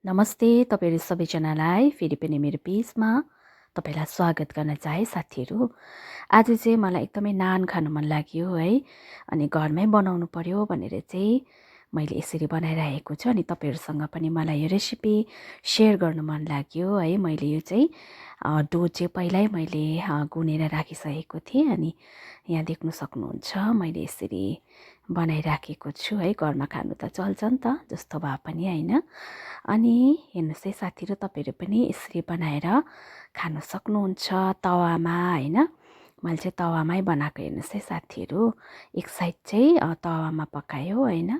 नमस्ते तपाईहरु सबैजनालाई फेरि पनि मेरो पेजमा तपाईलाई स्वागत गर्न चाहे साथीहरु। आज चाहिँ मलाई एकदमै नान खान मन लाग्यो है, अनि घरमै बनाउनु पर्यो भनेर चाहिँ मैले यसरी बनाइरहेको छु। अनि तपाईहरुसँग पनि मलाई यो रेसिपी शेयर गर्नु मन लाग्यो है। मैले यो चाहिँ डो चाहिँ पहिल्यै मैले गुनेर राखिसकेको थिएँ। अनि यहाँ देख्न सक्नुहुन्छ मैले यसरी बनाइराखेको छु है। घरमा खानु त चल्छ नि त, जस्तो भए पनि हैन। अनि हेर्नुहोस् है साथीहरु, तपाईहरु पनि यसरी बनाएर खान सक्नुहुन्छ तवामा हैन। मैले चाहिँ तवामै बनाएको, हेर्नुहोस् है साथीहरु। एक साइड चाहिँ तवामा पकायो हैन,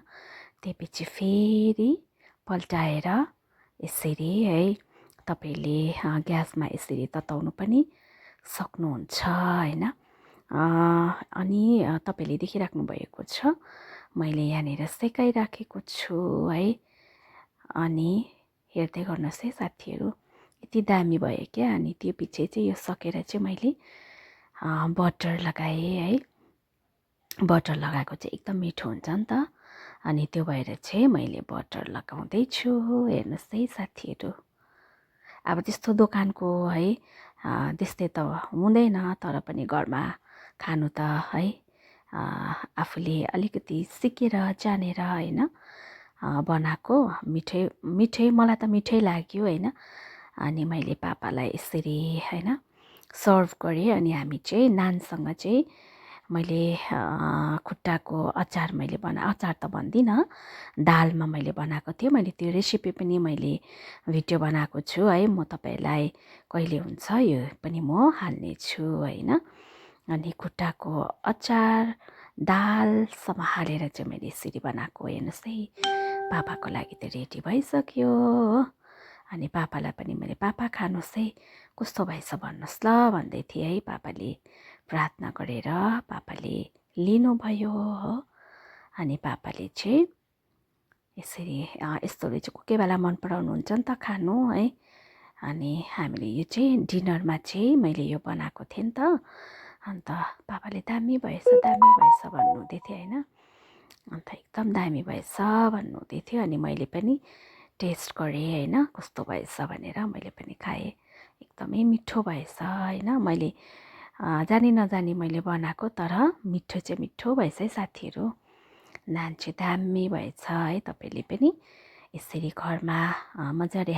त्यसपछि फेरि पल्टाएर यसरी है तपाईले ग्यासमा यसरी तताउनु पनि सक्नुहुन्छ हैन। अनि तपाईले देखिराख्नु भएको छ मैले यहाँनिर सेकाइराखेको छु है। अनि हेर्दै गर्नुहोस् है साथीहरु, यति दामी भयो क्या। अनि त्यो पछि चाहिँ यो सकेर चाहिँ मैले बटर लगाएँ है। बटर लगाएको चाहिँ एकदम मिठो हुन्छ नि त। अनि त्यो भएर चाहिँ मैले बटर लगाउँदै छु, हेर्नुहोस् है साथीहरु। अब त्यस्तो दोकानको है त्यस्तै त हुँदैन, तर पनि घरमा खानु त है आफूले अलिकति सिकेर जानेर हैन बनाएको मिठै मलाई त मिठै लाग्यो हैन। अनि मैले पापालाई यसरी हैन सर्भ गरेँ। अनि हामी चाहिँ नानसँग चाहिँ मैले खुट्टाको अचार अचार त भन्दिनँ, दालमा मैले बनाएको थिएँ। मैले त्यो रेसिपी पनि मैले भिडियो बनाएको छु है। म तपाईलाई कहिले हुन्छ यो पनि म हाल्ने छु हैन। अनि खुट्टाको अचार दालसँग हालेर चाहिँ मैले यसरी बनाएको, हेर्नुहोस् है। पापाको लागि त रेडी भइसक्यो हो। अनि पापालाई पनि मैले पापा खानुहोस् है, कस्तो भएछ भन्नुहोस् ल भन्दै थिएँ है। पापाले प्रार्थना गरेर पापाले लिनुभयो हो। अनि पापाले चाहिँ यसरी यस्तोले चाहिँ कोही बेला मन पराउनुहुन्छ नि त खानु है। अनि हामीले यो चाहिँ डिनरमा चाहिँ मैले यो बनाएको थिएँ नि त। अन्त पापाले दामी भएछ भन्नुहुँदै थियो हैन। अन्त एकदम दामी भएछ भन्नुहुँदै थियो। अनि मैले पनि टेस्ट गरेँ हैन, कस्तो भएछ भनेर मैले पनि खाएँ। एकदमै मिठो भएछ हैन। मैले जानी नजानी मैले बनाएको, तर मिठो चाहिँ मिठो भएछ है साथीहरु। नान चाहिँ दामी भएछ है। तपाईले पनि यसरी घरमा मजाले